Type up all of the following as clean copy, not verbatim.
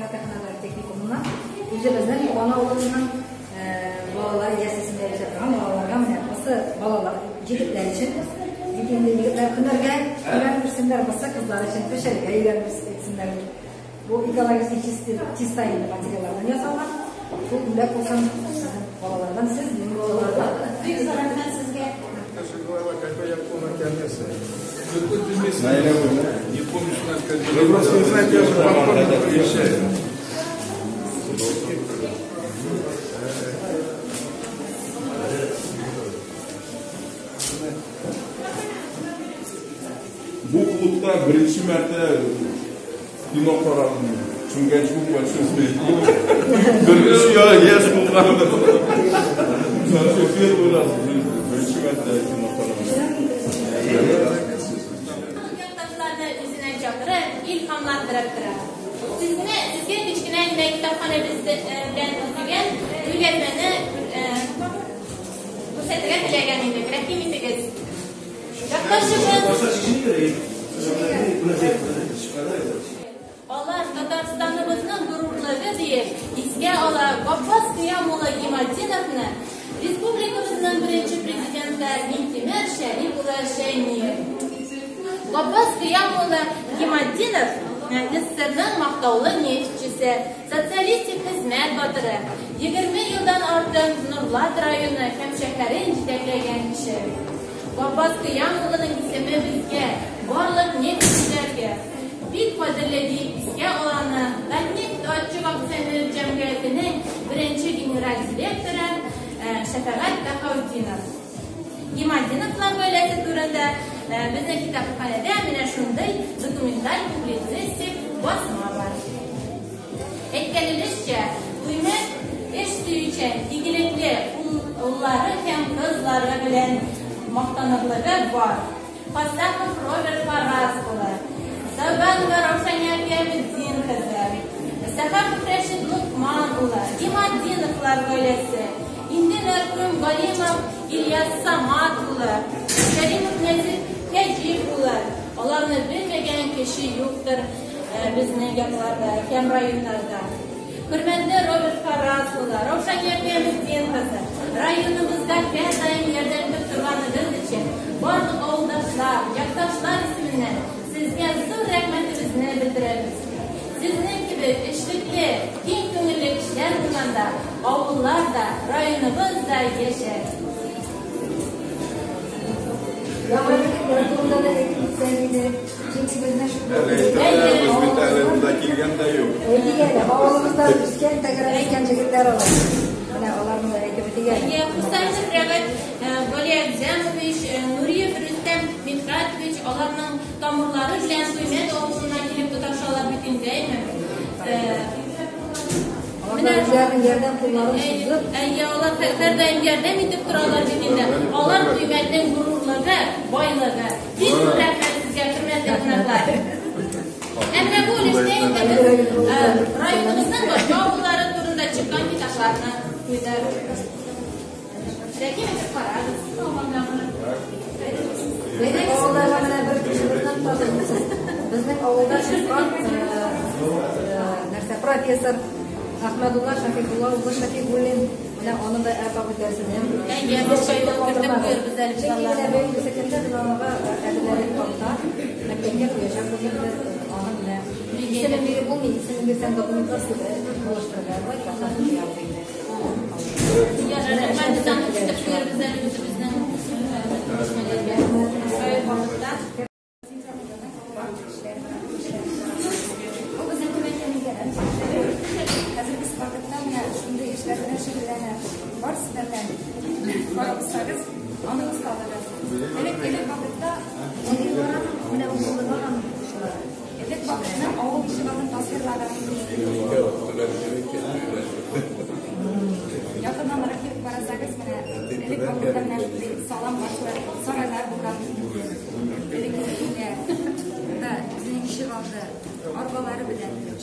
Fatihanalar teknikumuna yüzümüzden bana olanından balalar yasasında yapacağım balalarga mı balalar yigitler için yigitler kınarga öğrenmişsinler basa kızlar için peşerge öğrenmişsinler bu igalargası çista yeni materyallardan yasallar bu ülak olsan balalardan siz yeni balalardan büyük zarardan sizge teşekkürler bakayım yapımlar kendisi Не помню, что надо сказать. Вы просто не знаете, я же подпорно приезжаю. Bu klubda birinchi marta kino ko'radim. Chunganch bu большинстве. Birinchi yo yash bo'lgandim. Birinchi marta kino ko'radim. İlhamlandırıp durur. Sizge kichkina kitobxonamizda bilan o'qigan uylanmani ko'rsatgan tilaganingdek rahimingiz. Onlar Tatarstanımızın gururları diye isga ola G'ofas Qiyomo'la Gimadinovni Respublikamızın birinchi prezidenti Mintimer Sharipova Shaymiyev. G'ofas Qiyomo'la Gimadinov Misrning maqtovli neftchisi, sotsialistik xizmat batiri, 20 yildan ortiq Nurlat rayoni hamshahrini yetaklagan kishi. G'ofas Qiyomovning ismi bizga, barliq neftchilarga, bek qadrli isga olani Neft ochiq aksiya jamg'armasining birinchi general direktori Shafaqat Taqaudinov. Gimadinovlar oilasi turida bizning kitobxonada mana shunday dokumental publitsistik bosma bor. Aytilishicha, uyni ish suyuvchi, iglikli ullari ham qizlari bilan maqtanoqligi bor. Fassahov Robert Farazqula, Sabangar Ravshanyaga Bizdin qizi, Safarov Rashid Luqman ula, Gimadinovlar oilasi, Indi Narkum Galimov İlyas Samat ula, Karimov Nazir Kajib ula. Ularni bilmagan kishi yo'qdir bizning gaplarda, kam rayonlarda. Hurmatli Robert Farazqula, Ravshanyaga Bizdin qizi, rayonimizda har doim yordam berib turganidan uchun barliq ovuldoshlar, yurtdoshlar ismidan sizga zo'r rahmatimizni bildiramiz. Sizning gibi ishlikli, keng ko'ngilli kishilar bo'lganda ovullarda, rayonimizda yashaydi. Yamanlıklarında da sevgili cinsimizden şu Hospitallarında kelganda yo'q. Öyle havamızda üsken tekrar üsken çekirler olur. Hani olarını da ekibeti geldi. Husaynov Revat Goliyev Zamovich, Nuriyev Rustam Mitratovich olarning tomirlari bilan To'ymat ovulundan kelib tutaşalar bitindeymi? Onların yerden kullanıp sızıp Onlar her daim yardım edip durarlar bitinde. Onlar To'ymatning gururligi, boyligi. Siz rahmat sizga hurmatli qonaqlar. Endi bu listada rayonimizning boshqa ovullari turida chiqqan kitoblarni ko'taramiz. Lekin qaramiz. Benim oğullarla beraber kişimizden tanıdığımız bizning ovulda chiqqan narsa professor Ahmedullah Shafiqullah ul Shafiqullin bilan onun da erbabi dersini yangi boshqa o'qitib ko'ribmiz inshaalloh. Lekin ben sekreter bilanova adilari qoldi. Maktabga qo'yisham bo'lganda onun bilan ismini berib bo'lmaydi, ismini bersam dokumentatsiyada bo'lishtirgan va kattalar yozildi. Ya rahmat bizdan o'qitib ko'ribmiz bizning konuşmalarga.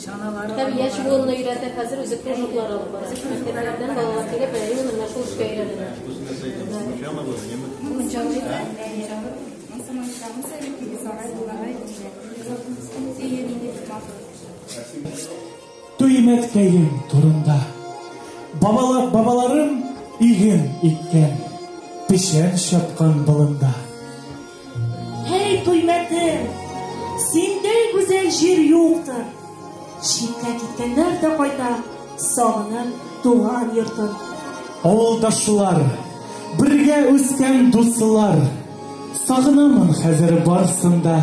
Shunday holatda tabii yaş yoluna yürüten hazır özü krujuklar alıp var. Sekreterlerden balalar gelip yolun meşhur işe yürüdüler. Туймәткәйем турында. Бабаларым иген иккән, пешән чапкан болында. Hey Туймәтем, синдәй гүзәл җир юктыр. Читкә киткәннәр дә кайта, сагынып туган йортын. Авылдашлар, бергә үскән дуслар, сагынамын хәзер барсында.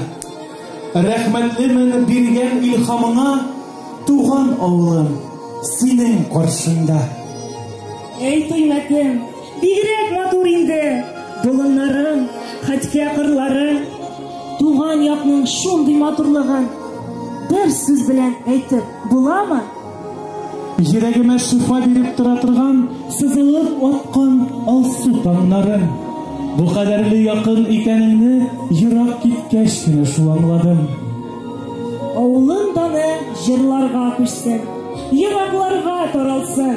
Рәхмәтлемен биргән илһамыңа, туган авылым, синең каршында. Эй Туймәтем, бигрәк матур инде, болыннарың, хәткә кырлары, туган якның шундый матурлыгын бер сүз белән әйтеп буламы? Йөрәгемә шифа биреп тора торган, сызылып аткан алсу таңнарың. Бу кадәрле якын икәнеңне ерак киткәч кенә шул аңладым. Авылың даны җырларга күчсен, еракларга таралсын.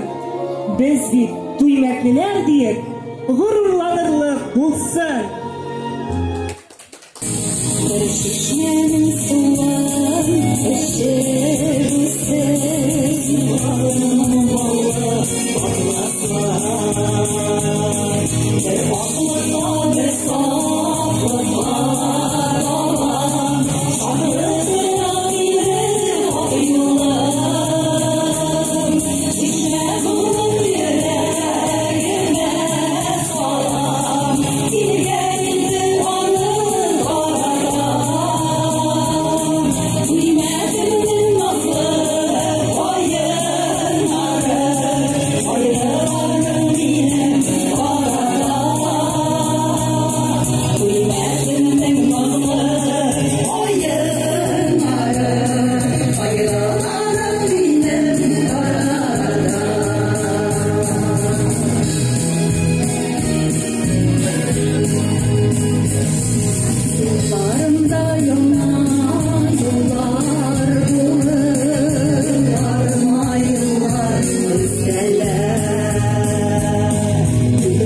Без бит Туймәтлеләр диек, горурланырлык булсын. Бер чишмәнең суын эчеп үсеп, балым балы батмаслар. Бер аклыга бер сафлыга балам, шаһрыбер агилем агыйлым. Чишмә булып йөрәгемә салам, килгән инде аның карарам. Туймәтемнең назлы каеннары, кайрыларым минем карарам. Туймәтемнең назлы каеннары, кайрыларым минем Yollarımda yollar bulur, arma yıllar özgeler.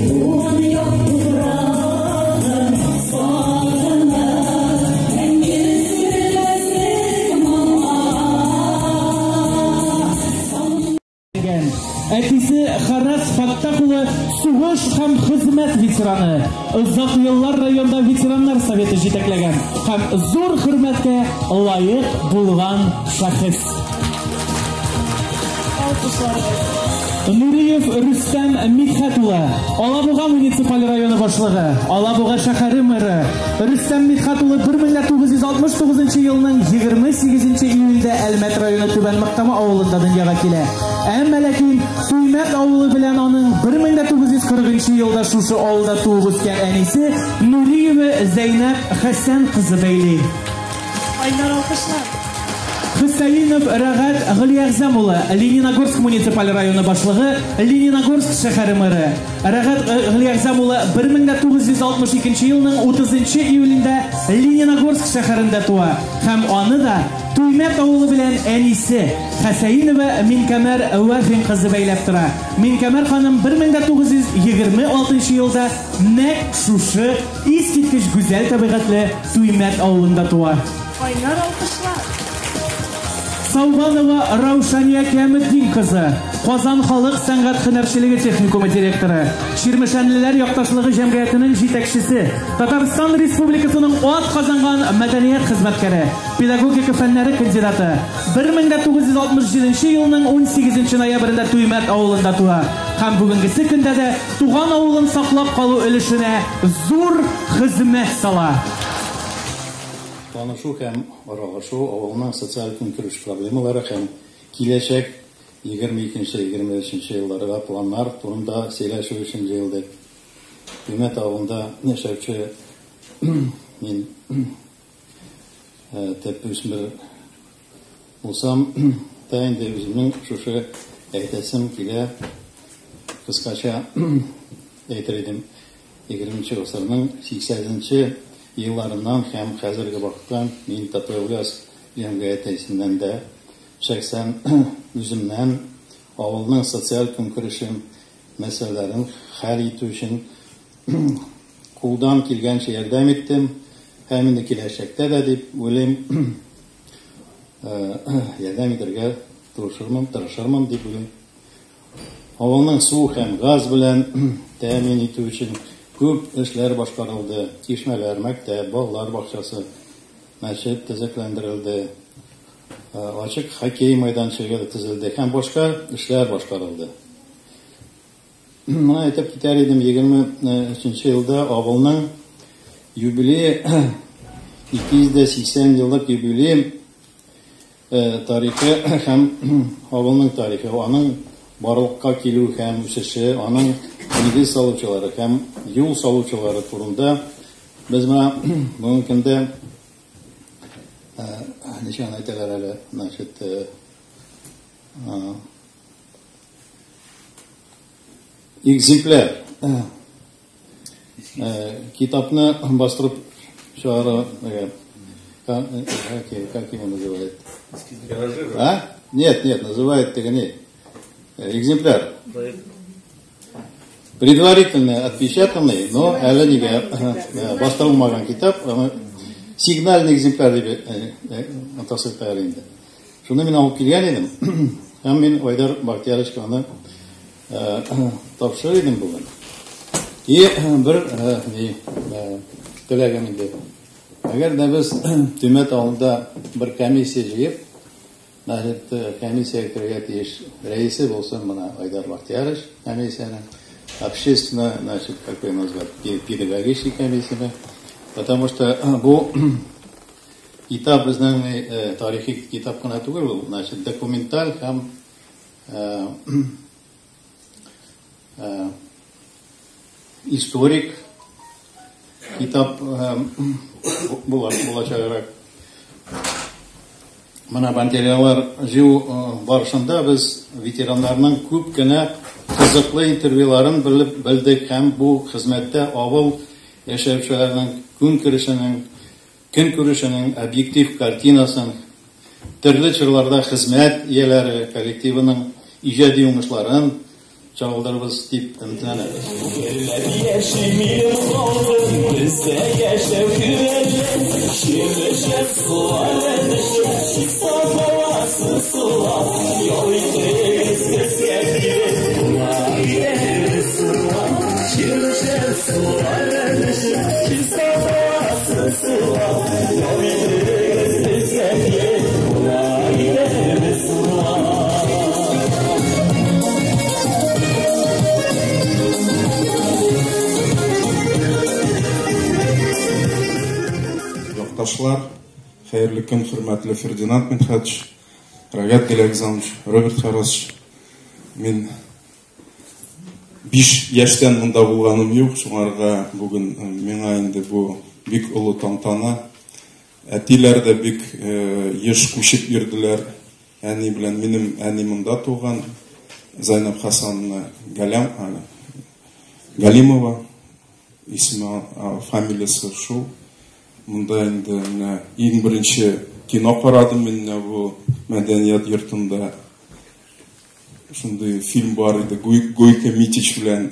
Duman yok toprağım, sağlığım, en güzülüsüm Әтисе Харрас Фаттахулы сугыш һәм хезмәт ветераны. Озак еллар районда ветераннар советы җитәкләгән һәм зур хөрмәткә лаек булган шәхес. Нуриев Рөстәм Мидхәтулы, Алабуга муниципаль районы башлыгы, Алабуга шәһәре мэры. Рөстәм Мидхәтулы 1969 елның 28 июльдә Әлмәт районы Түбән Мактама авылында дөньяга килә. Әмма ләкин Туймәт авылы белән аның 1940 елда шушы авылда туып үскән әнисе Нуриева Зәйнәп Хәсән кызы бәйли. Айдар алкышлар. Хусаинов Рәгат Гөльягъзам улы, Лениногорск муниципаль районы башлыгы, Лениногорск шәһәре мэры. Рәгат Гөльягъзам улы 1962 елның 30 июлендә Лениногорск шәһәрендә туа һәм аны да Туймәт авылы белән әнисе Хәсәинова Минкәмәр Вафин кызы бәйләп тора. Минкәмәр ханым 1926 елда нәкъ шушы искиткеч гүзәл табигатьле Туймәт авылында туа. Айдар алкышлар. Саубанова Раушания Кәметдин кызы, Казан халык сәнгать һөнәрчелеге техникумы директоры, Ширмешәнлеләр якташлыгы җәмгыятенең җитәкчесе, Татарстан Республикасының ат казанган мәдәният хезмәткәре, педагогика фәннәре кандидаты. 1967 елның 18 ноябрендә Туймәт авылында туа һәм бүгенгесе көндә дә туган авылын саклап калу өлешенә зур хезмәт сала. Танышу һәм аралашу авылның социаль көнкүреш проблемалары һәм киләчәк 22-23 елларга планнар турында сөйләшү өчен җыелдык. Туймәт авылында яшәүче мин тәпүсмер булсам да инде үземнең шушы әйтәсем килә кыскача әйтер идем. 20-нче гасырның 80-нче елларыннан һәм хәзерге вакытта мин ТПУгаз җәмгыятеннән дә шәхсән үземнән авылның социаль көнкүрешен мәсьәләләрен хәл итү өчен кулдан килгәнчә ярдәм иттем һәм инде киләчәктә дә дип уйлыйм ярдәм итәргә тырышырмын дип уйлыйм. Авылның су һәм газ белән тәэмин итү өчен күп эшләр башкарылды. Чишмәләр, мәктәп, балалар бакчасы, мәчет төзекләндерелде. Açık хоккей майданчыгы төзелде һәм башка эшләр башкарылды. Мен әйтеп китәр идем, 23 елда авылның юбилей 280 еллык юбилей тарихы һәм авылның тарихы, аның барлыкка килү һәм үсеше, аның нигез салучылары һәм юл салучылары турында без менә бүгенге көндә нишан әйтәләр әле, значит, экземпляр китапны бастырып чыгара, как его называют? Нет, называют тегене. Экземпляр. Предварительно отпечатанный, но әле нигә бастырылмаган китап, сигнальный экземпляр дип атасыктар инде. Шуны мин алып килгән идем. Һәм мин Айдар Бактияровичка аны тапшырыр идем бүген. И бер теләгем инде. Әгәр дә без Төмәт авылында бер комиссия җыеп, комиссия кирәгә тиеш рәисе булсын менә Айдар Бактиярович комиссияның, общественная, значит, как ее назвать, педагогическая комиссия. Потому что бу китап безнең тарихи китап кына түгел, значит, документаль һәм историк китап булачаграк. Менә материаллар җыю барышында без ветераннарның күп кенә кызыклы интервьюларын белдек һәм бу хезмәттә авыл яшәүчеләрнең көн күрешенең объектив картинасын, төрле чорларда хезмәт ияләре коллективының иҗади уңышларын чагылдырабыз дип өметләнәбез. Якташлар, хәерле көн, хөрмәтле Фердинанд Михайлович, Рагат Александрович, Роберт Харасович. Мин 5 яшьтән монда булганым юк, шуңарга бүген миңа инде бу бик олы тантана. Әтиләр дә бик еш күчеп йөрделәр. Әни белән минем әни монда туган, Зайнаб Хасановна Галимова, исеме, фамилиясе шул. Монда инде иң беренче кино карадым мин бу мәдәният йортында. Шундый фильм бар иде, Гойко Митич белән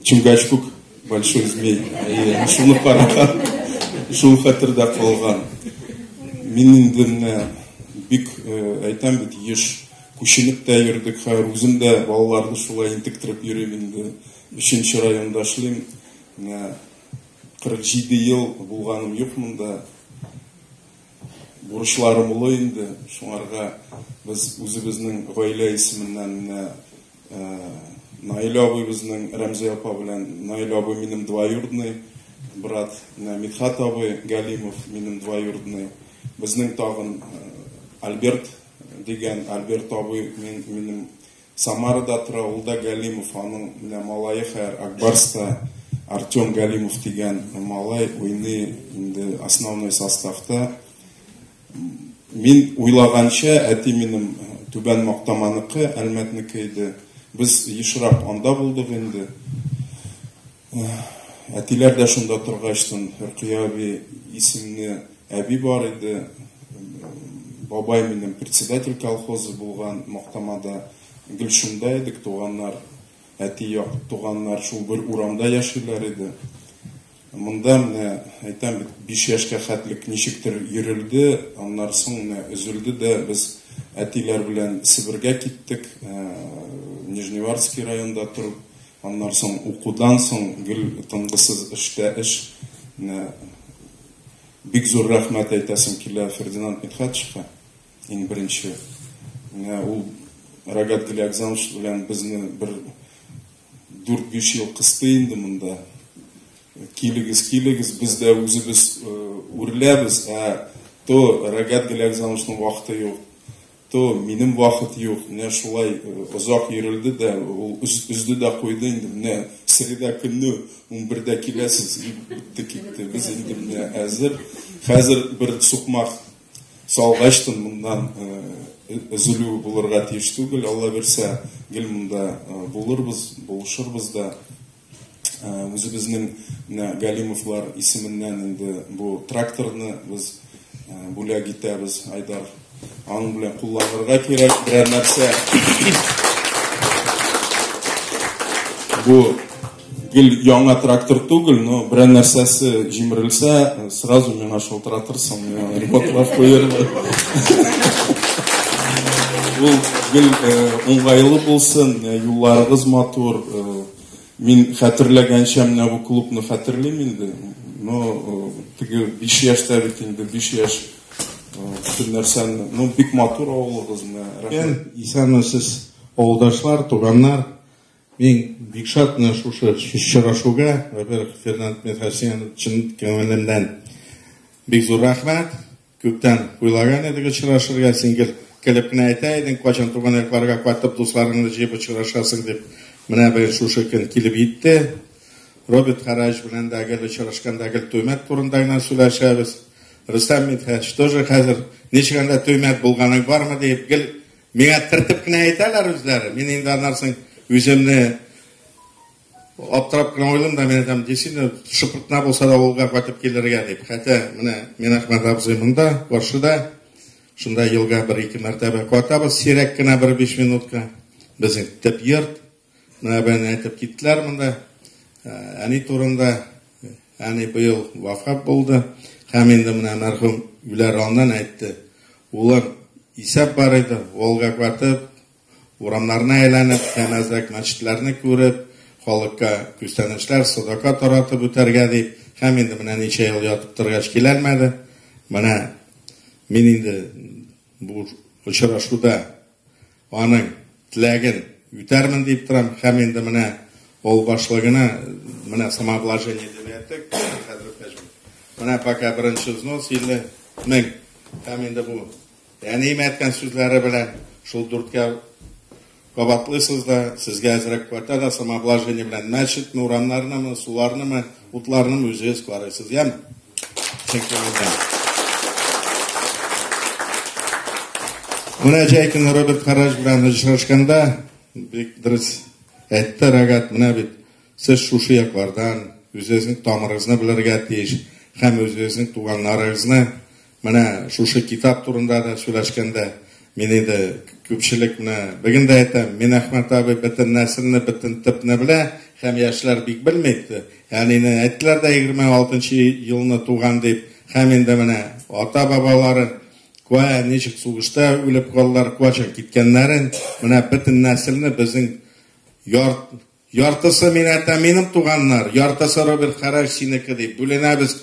Чунгачкук, Большой змей. Шуны караган, шул хәтердә калган. Мин инде бик әйтәм бит, еш күченеп тә йөрдек, хәер үзем дә балаларны шулай интектиреп йөрим инде. 3нче районда эшлим. 47 ел булганым юк монда. Бурычларым улы инде. Шуңарга biz үзебезнең гаилә исеменнән Наил абый безнең Рәмзия апа белән, Наил абый минем двоюродный брат, Митхат абый Галимов минем двоюродный. Безнең тагын Альберт дигән Альберт абый минем Самарада тора, ул да Галимов, аның малае хәер Акбарста Артем Галимов дигән малай уйный инде основной составта. Мин уйлаганча, әти минем Түбән Мактаманыкы, Әлмәтнеке иде. Без ешрак анда булдык инде. Әтиләр дә шунда торгачтын, Рөкия аби исемле әби бар иде. Бабай минем председатель колхозы булган Мактамада. Гөлшумда идек, туганнар, әти як туганнар шул бер урамда яшиләр иде. Мында менә әйтәм бит 5 яшькә хәтлек ничектер йөрелде, аннан соң менә өзелде дә без әтиләр белән Себергә киттек, Нижневартский районда торып, аннан соң укудан соң гел тынгысыз эштә эш. Бик зур рәхмәт әйтәсем килә Фердинанд Митхатовичка, иң беренче. Ул Рагат Галиакзамович белән безне бер 4-5 ел кысты инде монда. Килегез, без дә үзебез үрләбез, то Рагат Галиакзамовичның вакыты юк, то минем вакыт юк. Менә шулай озак йөрелде дә, ул үзде дә куйды инде. Менә среда көнне 11дә киләсез, китте. Без инде менә хәзер бер сукмак салгачтын мондан өзелү булырга тиеш түгел. Алла берсә, гел монда булышырбыз да. Үзебезнең Галимовлар исеменнән инде бу тракторны без бүләк итәбез, Айдар. Аның белән кулланырга кирәк берәр нәрсә. Бу гел яңа трактор түгел, но берәр нәрсәсе җимерелсә, сразу миңа шалтыратырсың, миңа ремонтлап куярбыз. Ул гел уңгайлы булсын, юлларыгыз матур. Мин хәтерләгәнчә менә бу клубны хәтерлим инде. Но теге 5 яшьтә бит инде 5 яшь бөтен нәрсәне, бик матур авылыгыз менә. Исәнмесез авылдашлар, туганнар. Мин бик шатны шушы очрашуга, во-первых, Фердинанд Митхатович чын күңелемнән бик зур рәхмәт. Күптән уйлаган идек очрашырга, син килеп кенә әйтә идең, кайчан туган якларга кайтып дусларыңны җыеп очрашасың дип. Менә бер шушы көн килеп итте. Роберт Харач белән дә гел очрашканда гел төймәт турында гына сөйләшәбез. Рустам Митхатович тоже хәзер ничегәндә төймәт булганың бармы дип гел миңа тертеп кенә әйтәләр үзләре. Мин инде аннарсын үземне аптырап кына уйлыйм да, мен әйтәм, действительно шыпыртма булса да авылга кайтып килергә дип. Хәтта менә мен Әхмәт абзый монда, каршыда. Шунда елга 1-2 мәртәбә кайтабыз, сирәк кенә 1-5 минутка. Безнең төп йорт. Менә бән әйтеп киттеләр монда. Әни турында, әни быел вафат булды. Һәм инде менә мәрхүм үләр аннан әйтте. Улым исәп бар иде, авылга кайтып, урамнарны әйләнеп, тәмәзрәк мәчетләрне күреп, халыкка күстәнешләр, садака таратып үтәргә дип, һәм инде менә ничә ел ятып торгач киләлмәде. Менә мин инде бу очрашуда аның теләген үтәрмен дип торам, һәм инде менә ул башлыгына менә самообложение дип әйттек. Менә пока беренче взнос 50 мең. Һәм инде бу әни әйткән сүзләре белән шул 4-кә кабатлысыз да, сезгә әзрәк кайта да самообложение белән мәчет урамнарны, суларны, утларны үзегез карыйсыз, яме? Менә җәйкен Роберт Харач белән очрашканда бик дөрес әйтте Рагат, менә бит сез шушы яклардан үзегезнең тамырыгызны белергә тиеш, һәм үзегезнең туганнарыгызны менә шушы китап турында да сөйләшкәндә мен инде күпчелек менә бүген дә әйтәм, мен Әхмәт абый бөтен нәселне, бөтен төпне белә, һәм яшьләр бик белмәйди. Ягъни әйттеләр дә 26-нчы елны туган дип, һәм инде менә ата-бабалары ничек сугышта үлеп калдылар, кайчан киткәннәрен, менә бөтен нәселне безнең яртысы мен әйтәм, минем туганнар, яртысы Роберт Харач синеке дип бүленәбез.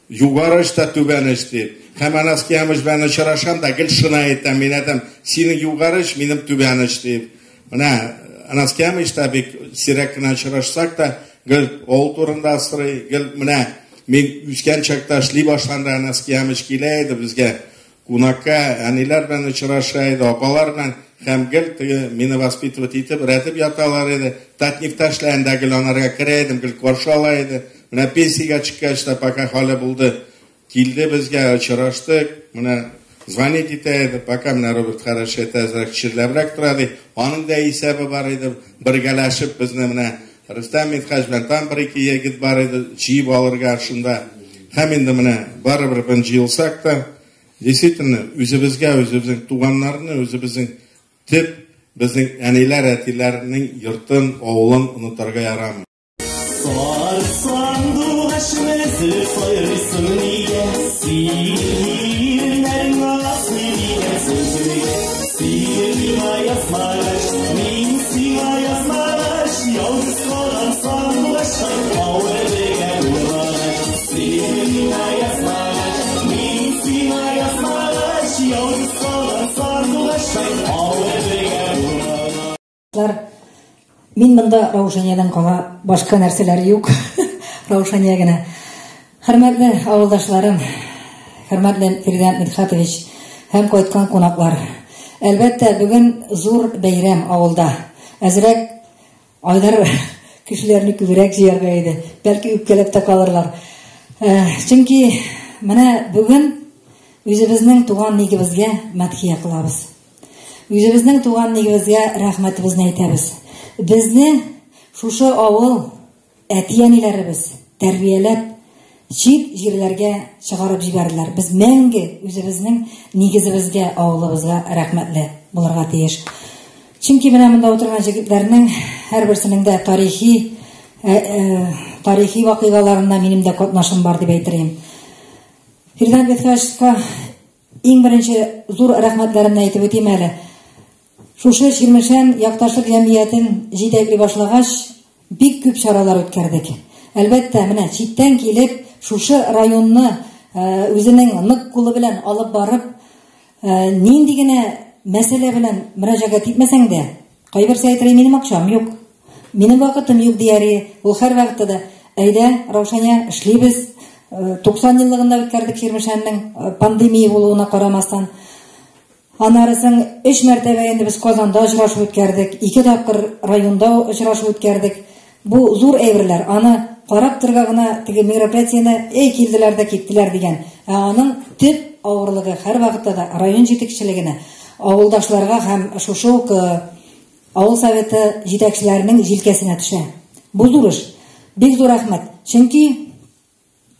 Югарыш та түбәнеш дип. Һәм Анаскиямыч белән очрашам да гел шуны әйтәм, мен әйтәм, синең югарыш, минем түбәнеш дип. Менә Анаскиямыч та бик сирәк кенә очрашсак та гел ул турында сорый, гел менә мин үскән чакта эшли башланда Анаскиямыч килә иде безгә. Кунакка әниләр белән очраша иде, апалар белән, һәм гел теге мине воспитывать итеп, рәтеп яталар иде. Татнифта эшләгәндә гел анарга керә идем, гел каршы ала иде. Менә пенсиягә чыккач та пока хәле булды. Килде безгә, очраштык, менә звонить итә иде, пока менә Роберт Харач әзрәк чирләбрәк тора ди. Аның да исәбе бар иде, бергәләшеп безне менә Рустам Митхатович белән там 1-2 егет бар иде, җыеп алырга шунда. Һәм инде менә барыбер бен җыелсак та, действительно, үзебезгә, үзебезнең туганнарны, үзебезнең тип, безнең әниләр, әтиләрнең йортын, авылын онытырга ярамый. Сарсаң başımızı soyursun niye? Sihirlerin asliye sözüye. Sihirlime yazmaş, min sina yazmaş. Yalnız kalan sanmışa, avredige uğraş. Sihirlime yazmaş, min sina yazmaş. Yalnız kalan sanmışa, avredige uğraş. Мин монда Раушаниядан кала башка нәрсәләр юк. Раушания гына. Хөрмәтле авылдашларым, хөрмәтле Фирдан Мидхатович һәм кайткан кунаклар. Әлбәттә, бүген зур бәйрәм авылда. Әзрәк айдар кешеләрне күбрәк җыярга иде. Бәлки үпкәләп тә калырлар. Чөнки менә бүген үзебезнең туган нигебезгә мәдхия кылабыз. Үзебезнең туган нигебезгә рәхмәтебезне әйтәбез. Безне шушы авыл әти-әниләребез тәрбияләп чит җирләргә чыгарып җибәрделәр. Без мәңге үзебезнең нигезебезгә, авылыбызга рәхмәтле булырга тиеш. Чөнки менә монда утырган җегетләрнең һәрберсенең дә тарихи вакыйгаларында минем дә катнашым бар дип әйтергә. Фирдан Бетхашка иң беренче зур рәхмәтләремне әйтеп үтим әле. Шушы Чирмешән якташлык җәмгыятен җитәкли башлагач, бик күп чаралар үткәрдек. Әлбәттә, менә читтән килеп, шушы районны үзенең нык кулы белән алып барып, нинди генә мәсьәлә белән мөрәҗәгать итмәсәң дә, кайберсе әйтер, минем акчам юк, минем вакытым юк дияре, ул һәр вакытта әйдә, Раушания, эшлибез, 90 еллыгында үткәрдек Чирмешәннең пандемия булуына карамастан. Анарысын 3 мәртәбә инде без Казанда очрашу үткәрдек, 2 тапкыр районда очрашу үткәрдек. Бу зур әйберләр. Аны карап торга гына теге мероприятияне килделәр дә киттеләр дигән. Аның төп авырлыгы һәр вакытта да район җитәкчелегенә, авылдашларга һәм шушы ук авыл советы җитәкчеләренең җилкәсенә төшә. Бу зур эш. Бик зур рәхмәт. Чөнки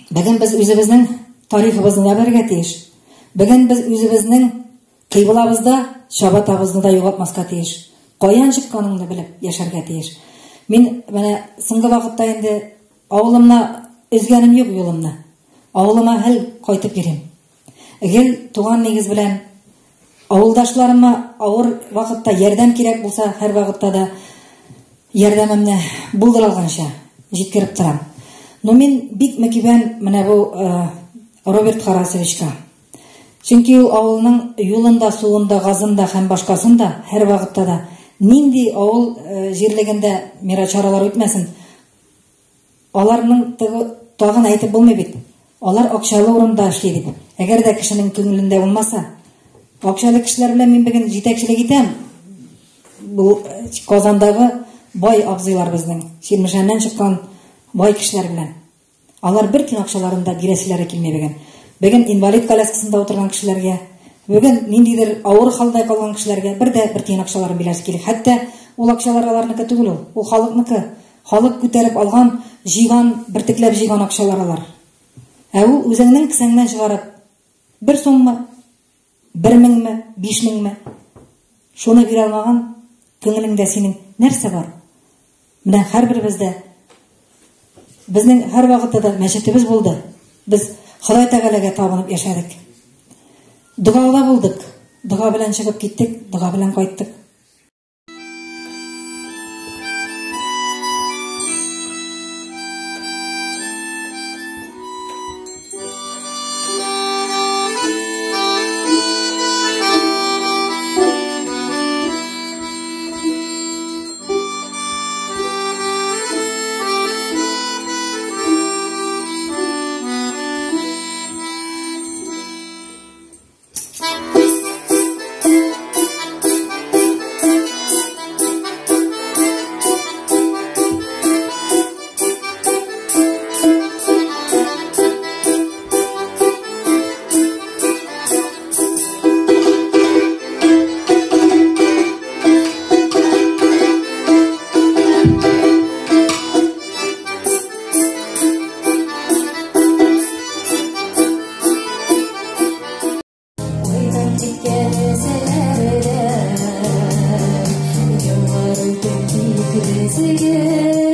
бүген без үзебезнең тарихыбызны да белергә тиеш. Бүген без үзебезнең кыйблабызда, шабатабызны да югалтмаска тиеш. Каян чыкканыңны белеп яшәргә тиеш. Мин менә соңгы вакытта инде авылымна үзгәнем юк юлымны. Авылыма һәл кайтып йөрим. Гел туган нигез белән авылдашларыма авыр вакытта ярдәм кирәк булса, һәр вакытта да ярдәмемне булдырылганча җиткереп торам. Но мин бик мөкибән менә бу Роберт Харасовичка. Чөнки ул авылның юлында, суында, газында һәм башкасында һәр вакытта да нинди авыл җирлегендә мирачаралар үтмәсен. Аларның тагын әйтеп булмый бит. Алар акчалы урында эшли дип. Әгәр дә кешенең күңелендә булмаса, акчалы кешеләр белән мин бүген җитәкчелек итәм. Бу Казандагы бай абзыйлар безнең, Чирмешәннән чыккан бай кешеләр белән. Алар бер тин акчаларында бирәселәре килмәй бүген. Бүген инвалид коляскасында утырган кешеләргә, бүген ниндидер авыр хәлдә калган кешеләргә бер тин акчаларын бирәсе килә. Хәтта ул акчалар аларныкы түгел, ул халыкныкы. Халык күтәреп алган, җыйган, бертекләп җыйган акчалар алар. Ул үзеңнең кесәңнән чыгарып, 1 суммы, 1000ме, 5000ме, шуны бирә алмаган күңелеңдә синең нәрсә бар? Менә һәрберебездә безнең һәр вакытта да мәчетебез булды. Без Ходай Тәгаләгә табынып яшәдек. Дугада булдык. Дуга белән чыгып киттек, дуга белән кайттык. together.